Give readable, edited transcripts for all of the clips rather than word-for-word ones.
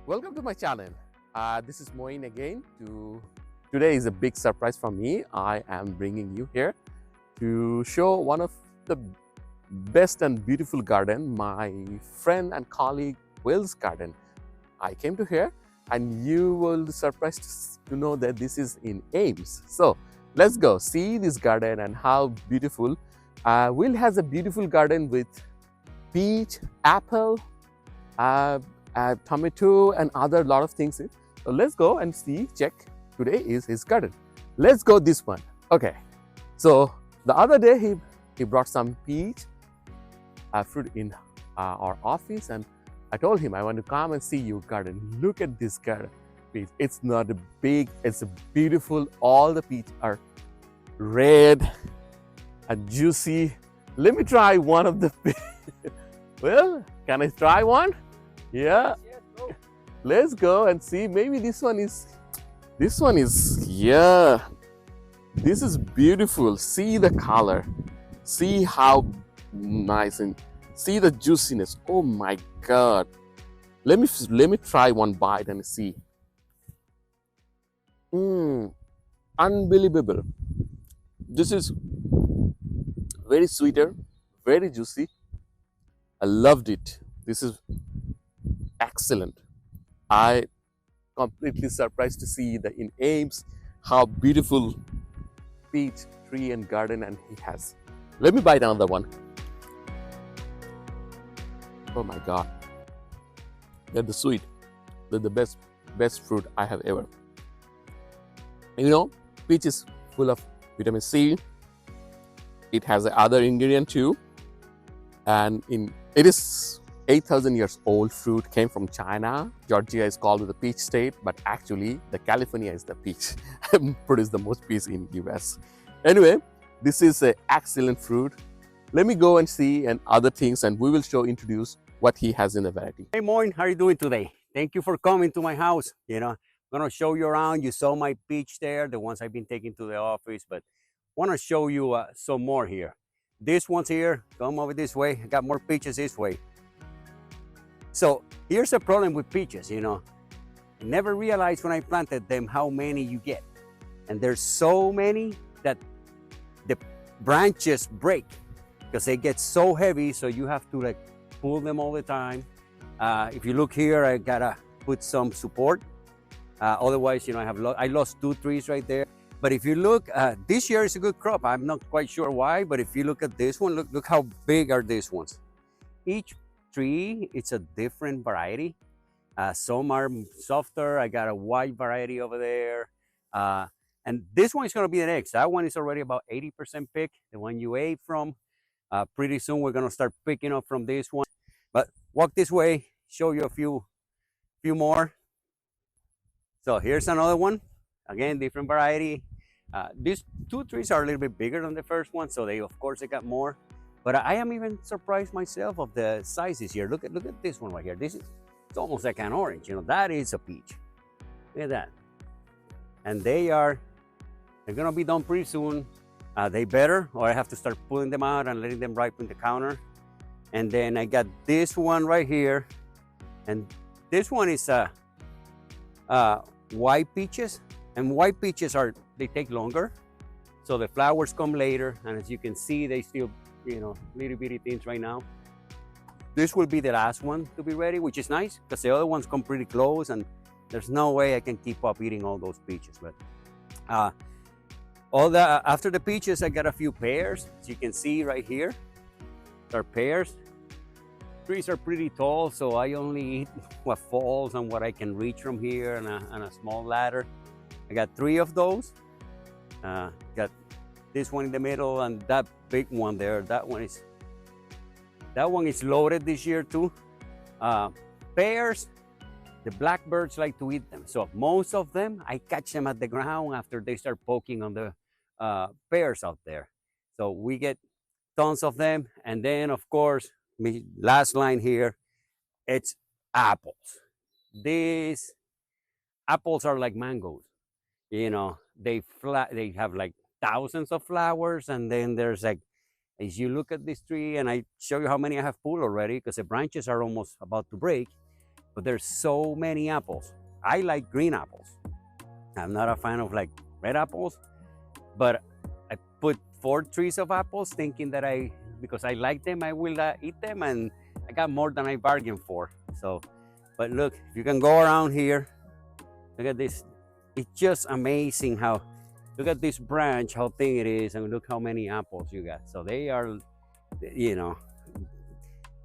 Welcome to my channel. This is Moin again. Today is a big surprise for me. I am bringing you here to show one of the best and beautiful garden, my friend and colleague Will's garden. I came to here and you will be surprised to know that this is in Ames. So let's go see this garden and how beautiful. Will has a beautiful garden with peach, apple, tomato and other lot of things. So let's go and see, check. Today is his garden. Let's go this one. Okay. So the other day he brought some peach fruit in our office, and I told him I want to come and see your garden. Look at this garden. Peach. It's not big. It's beautiful. All the peach are red and juicy. Let me try one of the. Well, can I try one? Yeah. Yes, go. Let's go and see. Maybe this one is, yeah. This is beautiful. See the color. See how nice and see the juiciness. Oh my God. Let me try one bite and see. Unbelievable. This is very sweeter, very juicy. I loved it. This is excellent. I completely surprised to see that in Ames how beautiful peach tree and garden and he has. Let me bite another one. Oh my God. They're the sweet. They're the best fruit I have ever. You know, peach is full of vitamin C. It has other ingredient too. And it is 8,000 years old fruit, came from China. Georgia is called the peach state, but actually the California is the peach. Produce the most peach in US. Anyway, this is an excellent fruit. Let me go and see and other things, and we will introduce what he has in the variety. Hey, Moin, how are you doing today? Thank you for coming to my house. I'm gonna show you around. You saw my peach there, the ones I've been taking to the office, but want to show you some more here. This one's here, come over this way. I got more peaches this way. So here's the problem with peaches, I never realized when I planted them how many you get. And there's so many that the branches break because they get so heavy, so you have to pull them all the time. If you look here, I gotta put some support. Otherwise, I lost 2 trees right there. But if you look, this year is a good crop. I'm not quite sure why, but if you look at this one, look how big are these ones. Each tree, it's a different variety. Some are softer. I got a white variety over there. And this one is gonna be the next. That one is already about 80% pick, the one you ate from. Pretty soon we're gonna start picking up from this one. But walk this way, show you a few more. So here's another one. Again, different variety. These 2 trees are a little bit bigger than the first one, so they got more. But I am even surprised myself of the sizes here. Look at this one right here. It's almost like an orange. That is a peach. Look at that. And they're gonna be done pretty soon. They better, or I have to start pulling them out and letting them ripen the counter. And then I got this one right here, and this one is white peaches. And white peaches they take longer, so the flowers come later. And as you can see, they still, little bitty things right now. This will be the last one to be ready, which is nice because the other ones come pretty close, and there's no way I can keep up eating all those peaches. But after the peaches, I got a few pears. As you can see right here, there are pears. Trees are pretty tall, so I only eat what falls and what I can reach from here and a small ladder. I got 3 of those. Got this one in the middle and that big one there. That one is loaded this year too. Pears, the blackbirds like to eat them. So most of them, I catch them at the ground after they start poking on the pears out there. So we get tons of them. And then of course, my last line here, it's apples. These apples are like mangoes. They have like thousands of flowers, and then there's as you look at this tree, and I show you how many I have pulled already because the branches are almost about to break. but there's so many apples. I like green apples. I'm not a fan of like red apples, but I put 4 trees of apples thinking that because I like them, I will eat them, and I got more than I bargained for. So, but look, if you can go around here, look at this. It's just amazing how, look at this branch, how thin it is, and look how many apples you got. So they are, you know,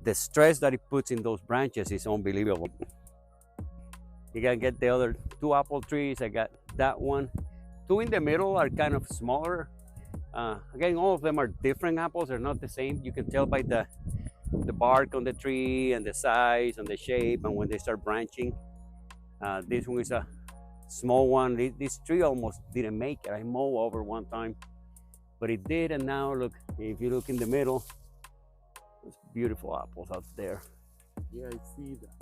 the stress that it puts in those branches is unbelievable. You can get the other 2 apple trees. I got that one. 2 in the middle are kind of smaller. Again, all of them are different apples. They're not the same. You can tell by the bark on the tree and the size and the shape and when they start branching. This one is a small one. This tree almost didn't make it. I mowed over one time, but it did. And now look, if you look in the middle, there's beautiful apples out there. Yeah, I see that.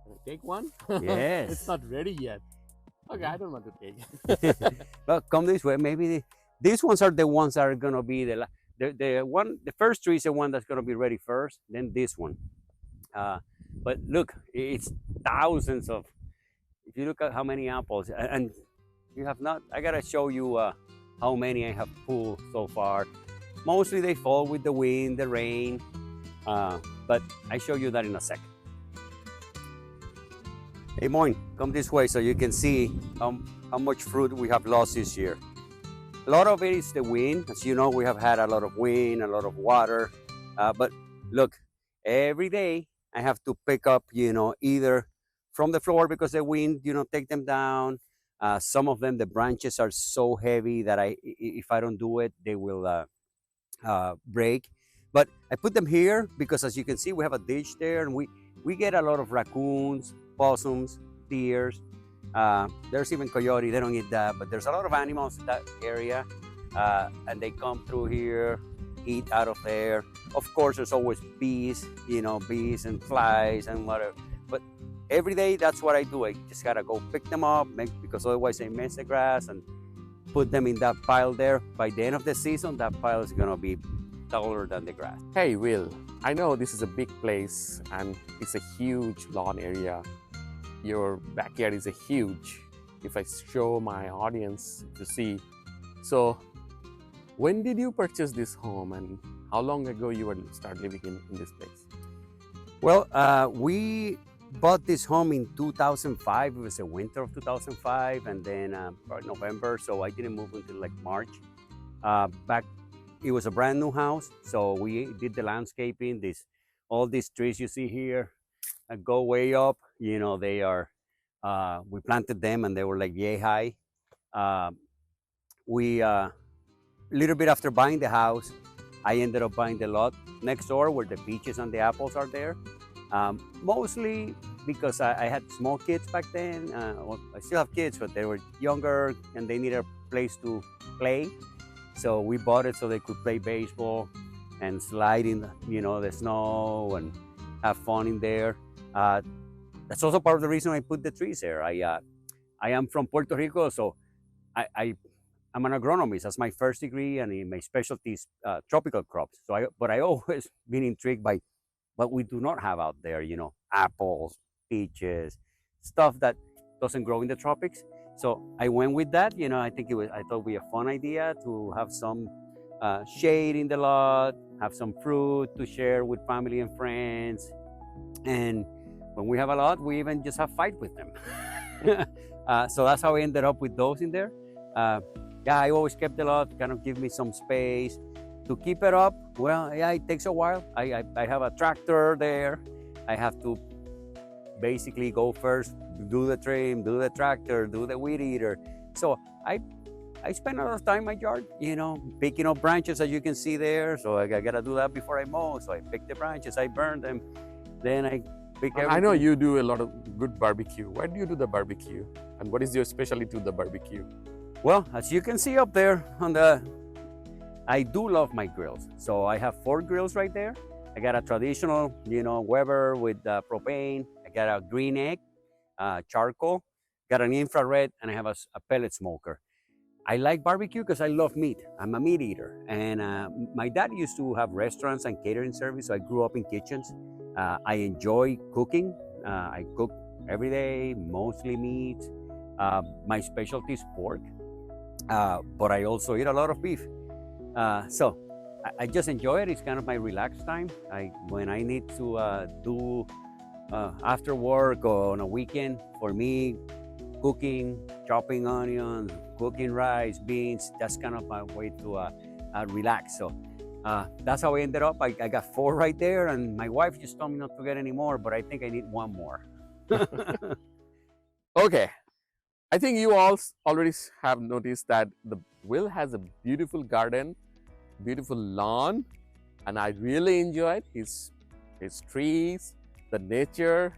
Can I take one? Yes. It's not ready yet. Okay, I don't want to take it. Well, come this way. Maybe these ones are the ones that are gonna be the first tree is the one that's gonna be ready first. Then this one. But look, it's thousands of. If you look at how many apples, and you have not, I gotta show you how many I have pulled so far. Mostly they fall with the wind, the rain, but I show you that in a second. Hey, Moin, come this way so you can see how much fruit we have lost this year. A lot of it is the wind. As you know, we have had a lot of wind, a lot of water. But look, every day I have to pick up, either from the floor because the wind, take them down. Some of them, the branches are so heavy that if I don't do it, they will break. But I put them here because, as you can see, we have a ditch there, and we get a lot of raccoons, possums, deers. There's even coyote. They don't eat that, but there's a lot of animals in that area, and they come through here, eat out of there. Of course, there's always bees, bees and flies and whatever. But every day, that's what I do. I just gotta go pick them up, because otherwise they mess the grass, and put them in that pile there. By the end of the season, that pile is gonna be taller than the grass. Hey, Will, I know this is a big place and it's a huge lawn area. Your backyard is a huge, if I show my audience to see. So, when did you purchase this home, and how long ago you were start living in this place? Well, we bought this home in 2005. It was the winter of 2005, and then November, so I didn't move until like March. It was a brand new house, so we did the landscaping. All these trees you see here go way up. They are. We planted them, and they were like yay high. Little bit after buying the house, I ended up buying the lot next door where the peaches and the apples are there. Mostly because I had small kids back then. I still have kids, but they were younger and they needed a place to play. So we bought it so they could play baseball and slide in, the snow and have fun in there. That's also part of the reason I put the trees there. I am from Puerto Rico, so I'm an agronomist. That's my first degree, and my specialty is tropical crops. But I always been intrigued by what we do not have out there. Apples, peaches, stuff that doesn't grow in the tropics. So I went with that. I thought it would be a fun idea to have some shade in the lot, have some fruit to share with family and friends. And when we have a lot, we even just have fight with them. So that's how I ended up with those in there. I always kept a lot to kind of give me some space to keep it up. Well, yeah, it takes a while. I have a tractor there. I have to basically go first, do the trim, do the tractor, do the weed eater. So I spend a lot of time in my yard, picking up branches, as you can see there. So I gotta do that before I mow. So I pick the branches, I burn them, then I pick everything. I know you do a lot of good barbecue. Why do you do the barbecue? And what is your specialty to the barbecue? Well, as you can see up there I do love my grills. So I have 4 grills right there. I got a traditional, Weber with propane. I got a green egg, charcoal, got an infrared, and I have a pellet smoker. I like barbecue because I love meat. I'm a meat eater. And my dad used to have restaurants and catering service, so I grew up in kitchens. I enjoy cooking. I cook every day, mostly meat. My specialty is pork, but I also eat a lot of beef. So I just enjoy it. It's kind of my relaxed time. When I need to do after work or on a weekend, for me, cooking, chopping onions, cooking rice, beans, that's kind of my way to relax. So that's how I ended up. I got 4 right there, and my wife just told me not to get any more, but I think I need 1 more. Okay, I think you all already have noticed that the Will has a beautiful garden, beautiful lawn, and I really enjoyed his trees, the nature,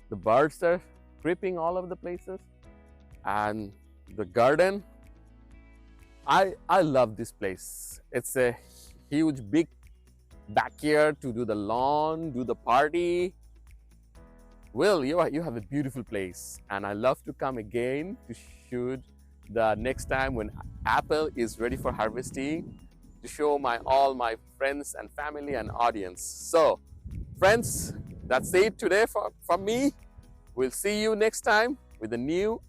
the birds are creeping all over the places, and the garden. I love this place. It's a huge, big backyard to do the lawn, do the party. Will, you have a beautiful place, and I love to come again to shoot the next time when apple is ready for harvesting, to show all my friends and family and audience. So, friends, that's it today from me. We'll see you next time with a new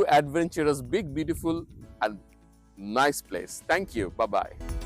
adventurous, big, beautiful, and nice place. Thank you. Bye-bye.